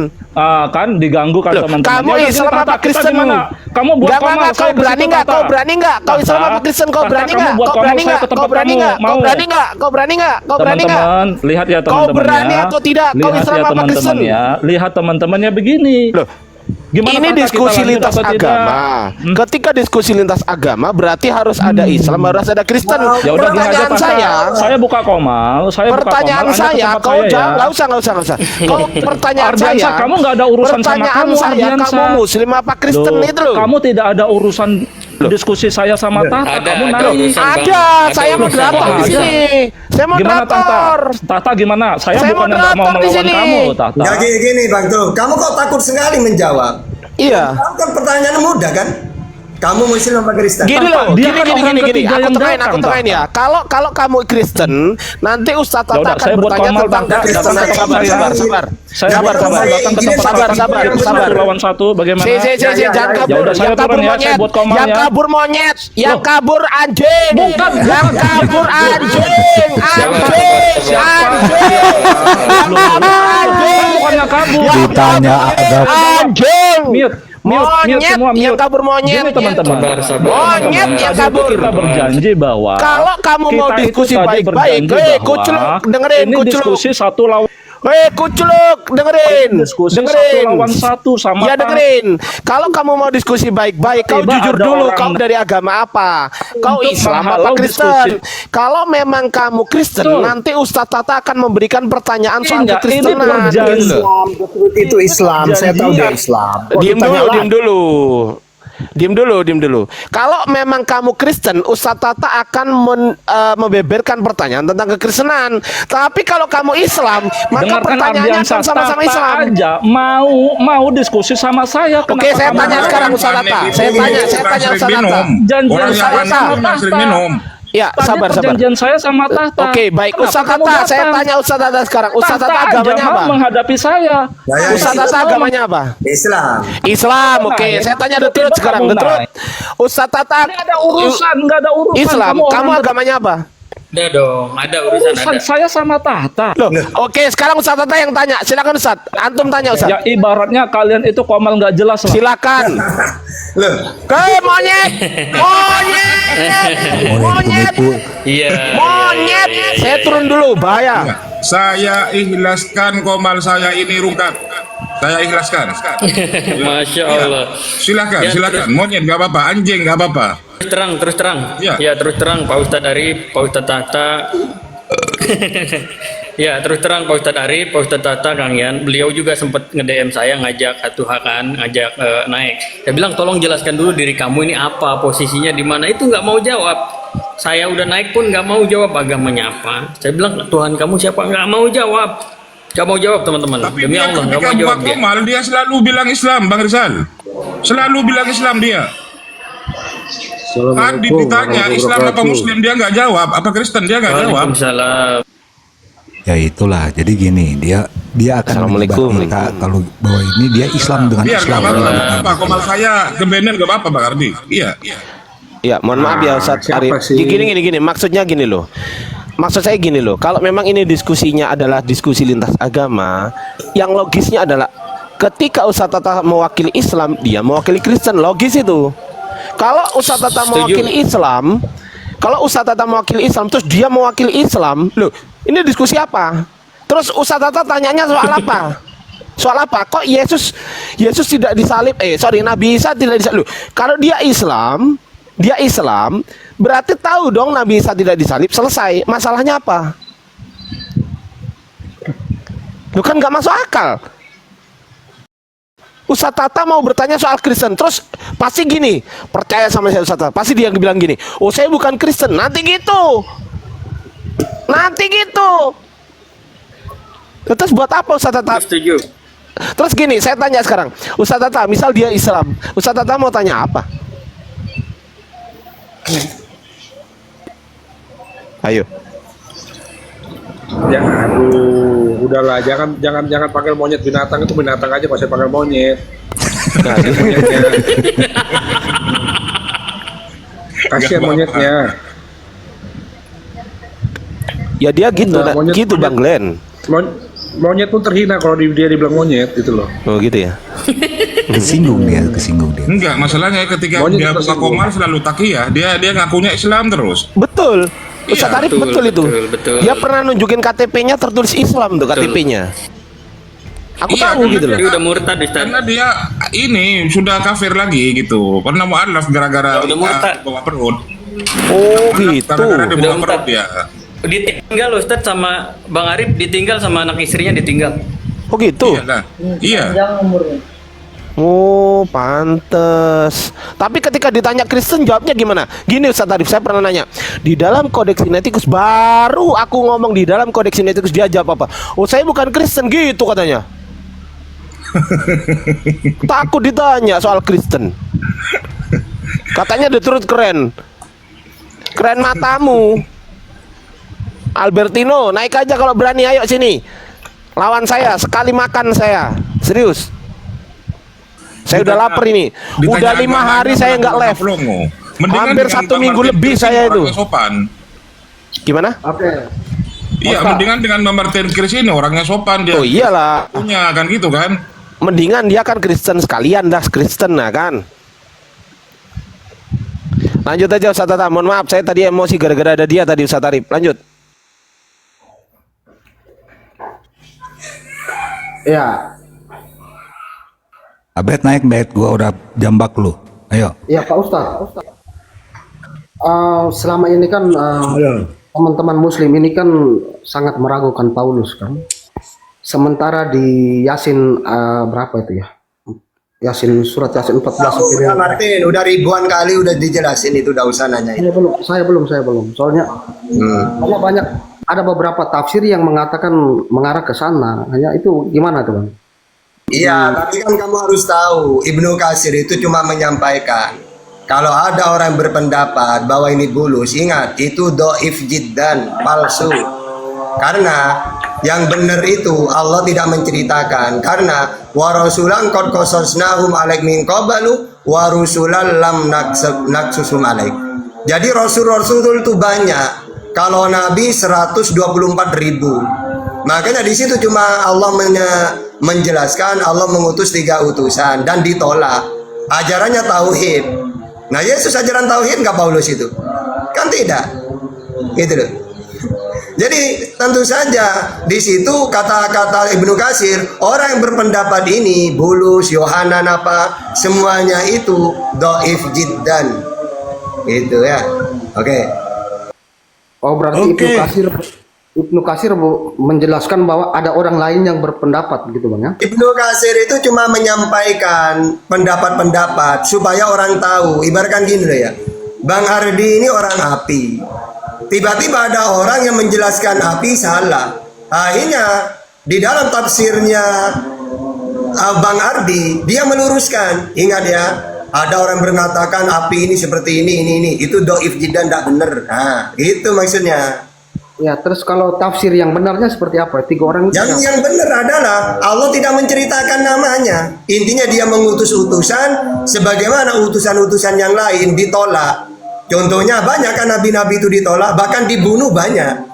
Kan diganggu kan Loh, teman-teman. kamu Ya udah, Islam Tahta, apa kita Kristen? gimana? Kamu buat Enggak, komal, enggak, saya kau ke berani situ, enggak? Tahta. Kau berani enggak? Kau Tahta, Islam apa Kristen? Kau Tahta, berani kamu enggak? buat Kau komal, berani saya enggak? ke tempat Kau berani kamu. enggak? Kau Mau? berani enggak? Kau berani enggak? Kau berani enggak? Teman-teman, lihat ya teman-teman berani ya. atau tidak? Kau Lihat Islam ya apa teman-teman Kristen? ya. Lihat teman-temannya begini. Loh, Gimana ini Tahta, diskusi kita lanjut lintas atau tidak? agama. Ketika diskusi lintas agama berarti harus ada Islam, harus ada Kristen. Ya udah gini aja Pertanyaan Tahta. Saya buka komal, pertanyaan Anda ke saya, tempat kau saya ya. jangan, nggak usah. Kau pertanyaan Ardiansa, saya, kamu nggak ada urusan sama pertanyaan kamu, saya, Ardiansa. kamu Muslim apa Kristen Loh, itu loh? kamu tidak ada urusan diskusi saya sama Tahta. Ada, Kamu ada naik. urusan, Bang. Ada, saya urusan, moderator Bang. di sini. Saya Gimana Tahta? moderator. Tahta gimana? Saya Saya bukan yang nggak mau moderator di melawan sini. kamu, Tahta. Nggak gini Bang Tuh. Kamu kok takut sekali menjawab? Iya. Kamu kan pertanyaan mudah kan? Kamu Muslim apa Kristen? Gini loh, Dia kan orang gini. ketiga Aku yang tengahin datang, ya. Kalau kamu Kristen, nanti Ustaz Ya Tata udah, akan saya buat bertanya komal, tentang Bang. Kristen. Datang ke tempat saya. Sabar. Saya Sabar, buat komal, sabar. datang ke tempat Sabar, Tahta. sabar. Satu lawan satu, bagaimana? Jangan kabur. Ya udah, saya Yang kabur turun ya, saya monyet. buat komal Yang ya. kabur monyet. Yang Loh. kabur anjing. Bukan. Yang kabur anjing. Bukannya kabur. Ditanya ada Anjing. Mute Monyet semua, yang mute. kabur monyet. Gini teman-teman. Monyet yang Tadi kabur. kita berjanji bahwa Kalau kamu mau kita itu diskusi tadi baik-baik, berjanji bahwa kuculuk, dengerin, ini kuculuk. diskusi satu lawan Kuculuk, dengerin. diskusi satu lawan satu sama Ya Tahta. dengerin. Kalau kamu mau diskusi baik-baik, kau Tiba jujur ada dulu. orang Kau dari agama apa? Kau Untuk Islam apa menghalau Kristen? diskusi. Kalau memang kamu Kristen, Betul. nanti Ustadz Tata akan memberikan pertanyaan soal Enggak, ini kekristenan. berjanji. Gitu loh. Itu Islam, saya tahu dia Islam. Kok ditanya Diam dulu. Kalau memang kamu Kristen, Ustadz Tata akan membeberkan pertanyaan tentang kekristenan. Tapi kalau kamu Islam, maka Dengarkan pertanyaannya Ardiansa, akan sama-sama Tahta Islam. aja mau diskusi sama saya. Oke, saya tanya sekarang Ustadz Tata. Saya tanya Ustadz Tata. Janjian Orang saya yang sama minum, sering Tahta. minum. Ya, Tadi sabar. perjanjian saya sama Tahta. Oke, baik. Kenapa Ustadz kamu Tata, saya datang? tanya Ustadz Tata sekarang. Ustadz Tata Tahta aja agamanya mau apa? menghadapi saya. Ustadz Tata agamanya apa? Islam. Islam, oke. Nah, Saya tanya tiba-tiba Detrut sekarang. kamu Detrut. naik. Ustadz Tata Nggak ada urusan. Islam. Kamu orang agamanya apa? Ada dong, ada urusan urusan ada. saya sama Tahta. Loh, oke. Sekarang Ustadz Tata yang tanya. Silakan Ustadz. Antum tanya Ustadz. Ya ibaratnya kalian itu komal nggak jelas lah. Silakan. Loh, Monyet. penipu. Iya. Monyet. Saya turun dulu, bahaya. Saya ikhlaskan komal saya ini rungkat. Saya ikhlaskan. Masya Allah. Silakan, Ya, silakan. Monyet nggak apa-apa, anjing nggak apa-apa. Terus terang. Ya. Ya, terus terang Pak Ustadz Arif, Pak Ustadz Tata. Ya, terus terang Pak Ustadz Arif, Pak Ustadz Tata, Kang Yan. Beliau juga sempat nge-DM saya, ngajak Atuha kan, ngajak naik. Saya bilang tolong jelaskan dulu diri kamu ini apa, posisinya di mana. Itu nggak mau jawab. Saya udah naik pun nggak mau jawab agamanya apa. Saya bilang Tuhan kamu siapa, nggak mau jawab. Nggak mau jawab teman-teman. Tapi Demi dia Allah nggak ketika mau jawab buat dia. komal, dia selalu bilang Islam, Bang Rizal. Selalu bilang Islam dia. Tadi ditanya Islam apa Muslim, dia nggak jawab. Apa Kristen, dia nggak jawab. Waalaikumsalam. Ya itulah. Jadi gini, dia akan Assalamualaikum. menyebar berita kalau bahwa ini dia Islam dengan Biar nggak Islam. apa-apa, nggak apa-apa. Komal saya kebenan nggak apa-apa, Bang Ardi. Iya. Ya, mohon maaf ya Ustadz siapa Arif. sih? Gini. Maksudnya gini loh. Maksud saya gini loh. Kalau memang ini diskusinya adalah diskusi lintas agama, yang logisnya adalah ketika Ustadz Tata mewakili Islam, dia mewakili Kristen. Logis itu. Kalau Ustadz Tata Setuju. mewakili Islam, terus dia mewakili Islam, loh, ini diskusi apa? Terus Ustadz Tata tanyanya soal apa? Soal apa? Kok Yesus tidak disalib? Nabi Isa tidak disalib. Loh, kalau dia Islam, berarti tahu dong Nabi Isa tidak disalib, selesai. Masalahnya apa? Lu kan nggak masuk akal. Ustadz Tata mau bertanya soal Kristen, terus pasti gini, percaya sama saya Ustadz Tata, pasti dia bilang gini, oh saya bukan Kristen, nanti gitu. Terus buat apa Ustadz Tata? Setuju. Terus gini, saya tanya sekarang, Ustadz Tata, misal dia Islam, Ustadz Tata mau tanya apa? Ayo. Ya udahlah, jangan panggil monyet binatang, itu binatang aja masih panggil monyet. Nah, Monyetnya. Kasihan monyetnya. ya dia gitu, Enggak, monyet- gitu Bang Glenn. Monyet pun terhina kalau dia dibilang monyet gitu loh. Oh gitu ya. Kesinggung dia. Enggak, masalahnya ketika Monyet dia kita buka singgung. komar selalu takiyah, dia ngakunya Islam terus. Betul. Iya, Ustaz Arif betul itu. Dia pernah nunjukin KTP-nya tertulis Islam tuh KTP-nya. Aku Iya, tahu gitu loh. Dia udah murtad, Ustaz. Karena dia ini sudah kafir lagi gitu. Pernah mu'alaf gara-gara Udah murtad. bawa perut. Oh gitu. Gara-gara dia Udah bawa perut murtad. dia. Ditinggal Ustaz sama Bang Arif, ditinggal sama anak istrinya ditinggal. Oh gitu. Iya lah. Iya. Oh, pantes. Tapi ketika ditanya Kristen jawabnya gimana? Gini Ustaz Arif, saya pernah nanya. Di dalam Kodeks Sinaiticus, baru aku ngomong di dalam Kodeks Sinaiticus, dia jawab apa? Oh, saya bukan Kristen gitu katanya. Takut ditanya soal Kristen. Katanya The Truth keren. Keren matamu. Albertino, naik aja kalau berani, ayo sini. Lawan saya, sekali makan saya. Serius. Saya udah lapar ini. Udah 5 hari saya nggak live. Hampir 1 minggu lebih saya itu. Sopan. Gimana? Oke. Iya, mendingan dengan Martin Kris ini orangnya sopan dia. Oh iyalah. Punya kan gitu kan. Mendingan dia kan Kristen sekalian dah, Kristen nah kan. Lanjut aja Ustaz Tata. Mohon maaf saya tadi emosi gara-gara ada dia tadi Ustaz Arif. Lanjut. Ya, Bet naik Bet, gua udah jambak lu. Ayo. ya Pak Ustadz. Selama ini kan teman-teman Muslim ini kan sangat meragukan Paulus kan. Sementara di Yasin berapa itu ya? Yasin surat Yasin 14 sampai Udah Martin, udah ribuan kali udah dijelasin itu, udah usah nanya itu. saya belum. Soalnya banyak ada beberapa tafsir yang mengatakan mengarah ke sana. Hanya itu gimana tuh, Bang? Iya, tapi kan kamu harus tahu, Ibnu Katsir itu cuma menyampaikan kalau ada orang berpendapat bahwa ini bulus, ingat itu doif jiddan, palsu. Karena yang benar itu Allah tidak menceritakan, karena wa rasulan qad qasasnahum alaik min qablu wa rusulan lam naksusum alaik. Jadi rasul-rasul itu banyak. Kalau nabi 124.000. Makanya di situ cuma Allah menjelaskan, Allah mengutus 3 utusan dan ditolak. Ajarannya tauhid. Nah, Yesus ajaran tauhid nggak Paulus itu? Kan tidak. Gitu loh. Jadi tentu saja di situ kata-kata Ibnu Katsir, orang yang berpendapat ini Bulus, Yohanan apa, semuanya itu dhaif jiddan. Itu ya. Oke. Oh, berarti Ibnu Katsir menjelaskan bahwa ada orang lain yang berpendapat gitu, Bang ya? Ibnu Katsir itu cuma menyampaikan pendapat-pendapat supaya orang tahu. Ibaratkan gini loh ya, Bang Ardi ini orang api. Tiba-tiba ada orang yang menjelaskan api salah. Akhirnya di dalam tafsirnya Bang Ardi dia meluruskan. Ingat ya, ada orang mengatakan api ini seperti ini. Itu doif jiddan, tidak benar. Nah, itu maksudnya. Ya, terus kalau tafsir yang benarnya seperti apa? 3 orang itu Yang benar adalah Allah tidak menceritakan namanya. Intinya dia mengutus utusan, sebagaimana utusan-utusan yang lain ditolak. Contohnya banyak kan nabi-nabi itu ditolak, bahkan dibunuh banyak.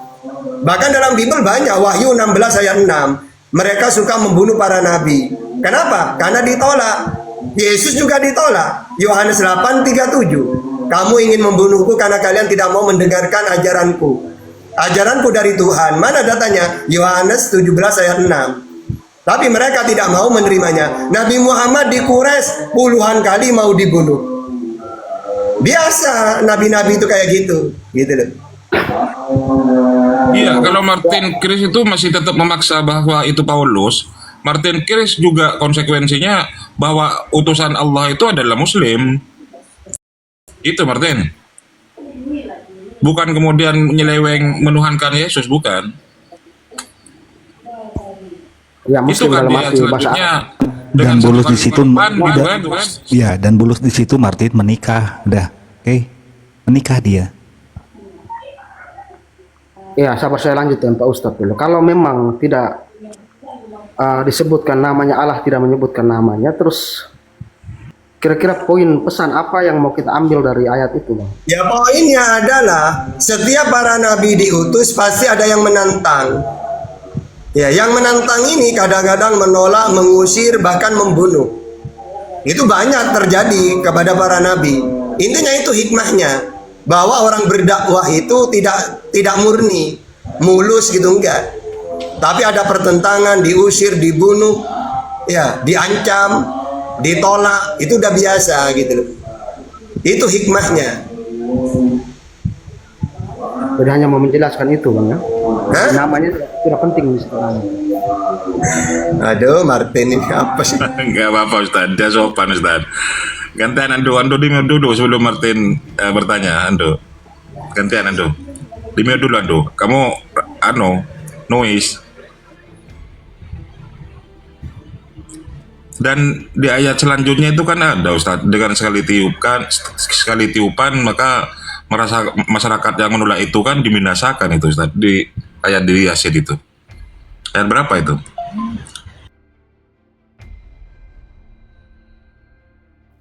Bahkan dalam Bible banyak, Wahyu 16 ayat 6. Mereka suka membunuh para nabi. Kenapa? Karena ditolak. Yesus juga ditolak. Yohanes 8:37. Kamu ingin membunuhku karena kalian tidak mau mendengarkan ajaranku. Ajaranku dari Tuhan. Mana datanya? Yohanes 17 ayat 6. Tapi mereka tidak mau menerimanya. Nabi Muhammad di Quraisy puluhan kali mau dibunuh. Biasa nabi-nabi itu kayak gitu. Gitu loh. Iya, kalau Martin Kris itu masih tetap memaksa bahwa itu Paulus, Martin Kris juga konsekuensinya bahwa utusan Allah itu adalah Muslim. Itu Martin. Bukan kemudian menyeleweng menuhankan Yesus, bukan. ya Itu Muslim kan dalam dia arti bahasa selanjutnya. Dan Bulus di situ gitu kan. ya, dan Bulus di situ Martin menikah, udah. Oke. Menikah dia. Ya, sabar saya lanjutkan Pak Ustadz dulu. Kalau memang tidak disebutkan namanya, Allah tidak menyebutkan namanya, terus kira-kira poin pesan apa yang mau kita ambil dari ayat itu, Bang? Ya poinnya adalah setiap para nabi diutus pasti ada yang menantang. Ya, yang menantang ini kadang-kadang menolak, mengusir, bahkan membunuh. Itu banyak terjadi kepada para nabi. Intinya itu hikmahnya, bahwa orang berdakwah itu tidak murni, mulus gitu, enggak. Tapi ada pertentangan, diusir, dibunuh, ya, diancam, ditolak, itu udah biasa gitu loh. Itu hikmahnya. Jadi hanya mau menjelaskan itu, Bang, ya. Hah? Namanya tidak penting sekarang. Aduh, Martin ini apa sih? Enggak apa-apa Ustaz, dia sopan Ustaz. Gantian Ando di mute dulu sebelum Martin bertanya, Ando. Gantian Ando. Di mute dulu Ando. Kamu noise. Dan di ayat selanjutnya itu kan ada Ustaz, dengan sekali tiupan maka masyarakat yang menolak itu kan dibinasakan itu Ustaz, di ayat di Yasin itu. Ayat berapa itu?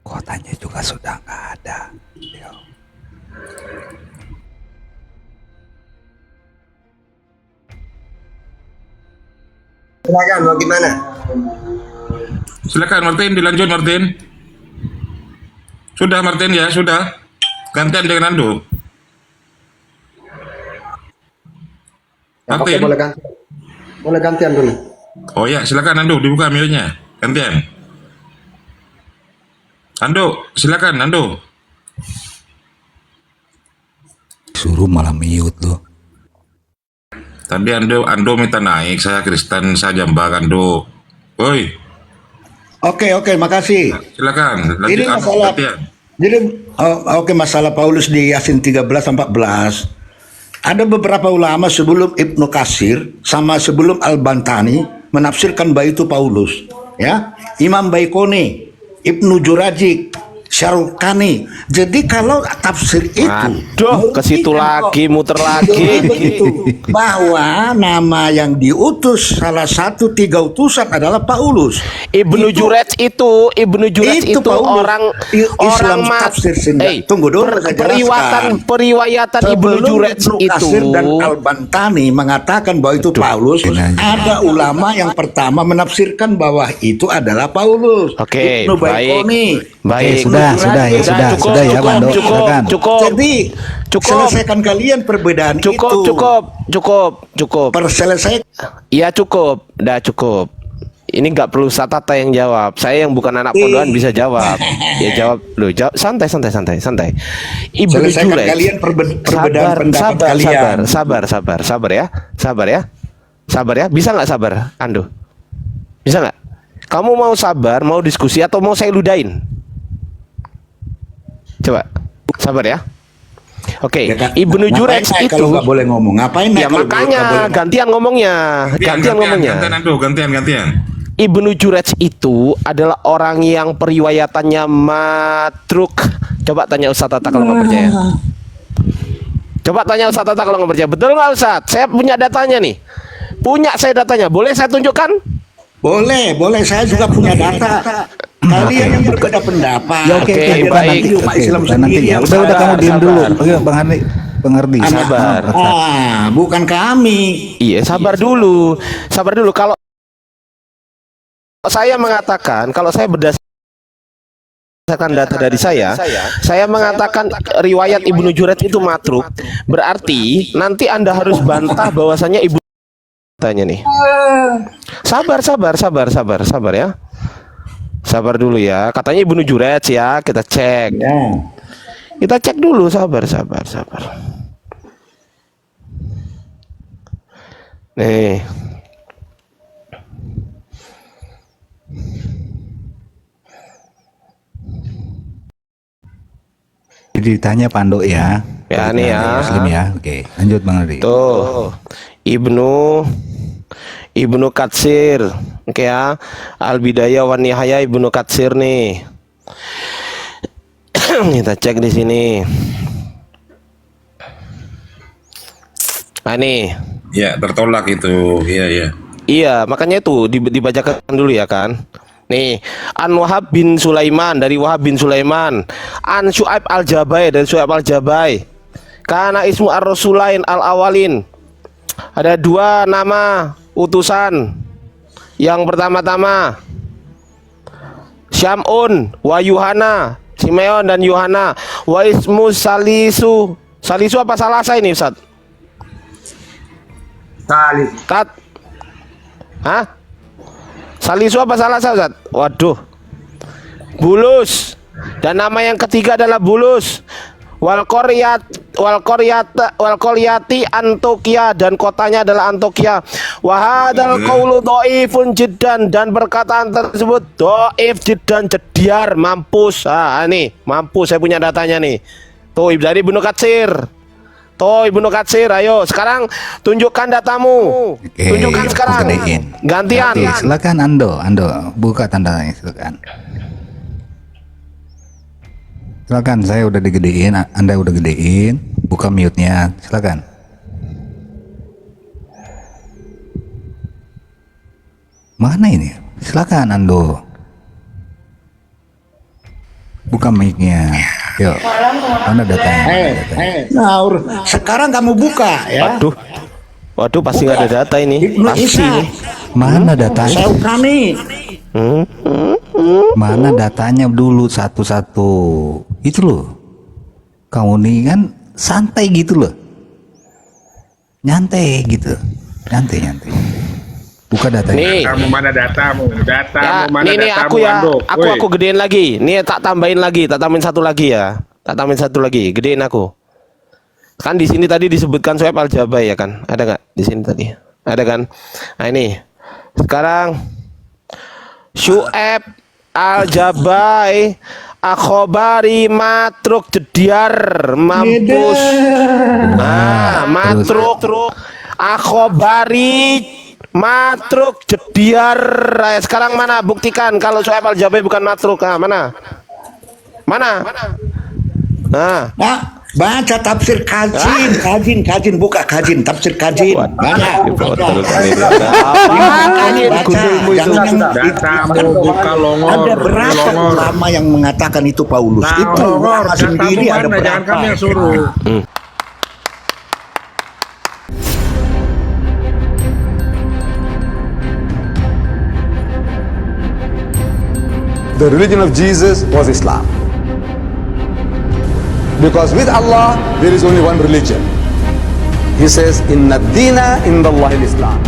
Kotanya juga sudah nggak ada. Silakan, mau gimana? Silakan Martin, dilanjut Martin. Sudah Martin ya, sudah. Gantian dengan Ando. Ya, oke, Martin. boleh gantian dulu. Oh ya, silakan Ando, dibuka mic-nya. Gantian. Ando, silakan Ando. Suruh malah mute loh. Tadi Ando minta naik, saya Kristen, saya jambak Ando. Woi, Oke, makasih. silakan. Lanjut Ini Ando, masalah, gantian. jadi masalah Paulus di Yasin 13-14. Ada beberapa ulama sebelum Ibnu Katsir sama sebelum Al-Bantani menafsirkan bahwa itu Paulus. Ya, Imam Baikoni, Ibnu Jurajik, Syarukani. Jadi kalau tafsir itu, Aduh, ke situ lagi, muter lagi. begitu, bahwa nama yang diutus salah satu 3 utusan adalah Paulus. Ibnu Juraj itu Paulus. orang Islam tafsir sendiri. Tunggu dulu, saya jelaskan. periwayatan Ibnu Sebelum Juraj Ibnu itu. Katsir dan Al-Bantani mengatakan bahwa itu Paulus, ada ulama yang pertama menafsirkan bahwa itu adalah Paulus. Oke, Ibnu Baikoni. baik. Sudah ya Bando. Silakan. Jadi selesaikan kalian perbedaan itu. Cukup. Selesai. Iya cukup, udah cukup. Ini nggak perlu Satata yang jawab. Saya yang bukan anak pondokan bisa jawab. Ya jawab, loh. Santai. Ibnu Selesaikan Juraj. kalian perbedaan pendapat kalian. Sabar ya. Bisa nggak sabar, Ando? Bisa nggak? Kamu mau sabar, mau diskusi atau mau saya ludahin? Coba, sabar ya. Oke, Ibnu Juraj itu. Kalau nggak boleh ngomong, ngapain? Ya makanya gantian ngomongnya. Gantian. Ibnu Juraj itu adalah orang yang periwayatannya matruk. Coba tanya Ustaz Tata kalau nggak percaya. Betul nggak Ustaz? Saya punya datanya nih. Saya datanya. Boleh saya tunjukkan? Boleh. Saya juga punya data. Kalian yang berbeda pendapat. Ya oke, baik. Nanti umat Islam nanti ya. sendiri. Udah kamu diam dulu. Sabar. Oke, Bang Ardi. Sabar. Bukan kami. Iya, sabar dulu. Kalau saya mengatakan, kalau saya berdasarkan data dari saya mengatakan riwayat Ibnu Juraj itu matruk, berarti nanti Anda harus bantah bahwasanya Ibnu tanya nih. Sabar ya. Sabar dulu ya. Katanya Ibnu Juraj ya, kita cek. Ya. Kita cek dulu, sabar. Nih. Ditanya Pando ya. Ya nih ya. Muslim ya. Oke, lanjut Bang Ardi. Tuh. Ibnu Katsir. Oke ya. Al-Bidayah wan Nihayah Ibnu Katsir nih. Kita cek di sini. Nah nih. Ya, tertolak itu. Iya, iya. Iya, makanya itu dibacakan dulu ya kan. Nih, An Wahab bin Sulaiman dari Wahab bin Sulaiman, An Syu'aib al-Jabai dari Syu'aib al-Jabai. Karena ismu ar-Rasulain al-awalin. Ada dua nama utusan. Yang pertama-tama Syam'un wa Yuhana, Simeon dan Yohana. Wa ismu Salisu. Salisu apa Salasa ini, Ustaz? Salis. Tat. Hah? Salisu apa Salasa, Ustaz? Waduh. Bulus. Dan nama yang ketiga adalah Bulus. Wal Qaryati Antokia, dan kotanya adalah Antokia. Wa hadzal qaulu dhaifun jiddan, dan perkataan tersebut dhaif jiddan, jediar, mampus. Ah, ini mampus, saya punya datanya nih. Tuh dari Ibnu Katsir. Tuh Ibnu Katsir, ayo sekarang tunjukkan datamu. Tunjukkan sekarang. Gantian. Oke, silakan Ando buka tandanya, silakan. Silakan, saya udah digedein, Anda udah gedein, buka mute-nya, silakan. Mana ini? Silakan Ando. Buka mic-nya. Yuk. Mana datanya? Naur, sekarang kamu buka ya. Waduh, pasti nggak ada data ini. Ibnu Pasti. Isa. Mana datanya? Saya kami. Mana datanya dulu satu-satu. Itu loh. Kamu nih kan santai gitu loh. Nyantai gitu. Nyantai. Buka datanya. Nih. Kamu mana datamu? Ya, Mana nih datamu, aku ya. Ando? Woi. Aku gedein lagi. Nih tak tambahin lagi, tak tambahin satu lagi ya. Tak tambahin satu lagi, gedein aku. Kan di sini tadi disebutkan Syu'aib al-Jabai ya kan? Ada nggak di sini tadi? Ada kan? Nah ini. Sekarang Syu'aib al-Jabai akhobari matruk jediar, mampus. Nah, matruk akhobari matruk jediar. Nah, sekarang mana? Buktikan kalau Syu'aib al-Jabai bukan matruk. Nah, mana? Nah, Baca tafsir kajin, buka kajin, tafsir kajin. Banyak. Datamu buka longor. Ada berapa ulama yang mengatakan itu Paulus? Itu Longor, sendiri ada datamu mana? Jangan berapa? kami yang suruh. The religion of Jesus was Islam. Because with Allah, there is only one religion. He says, Inna dina indallahi al-Islam.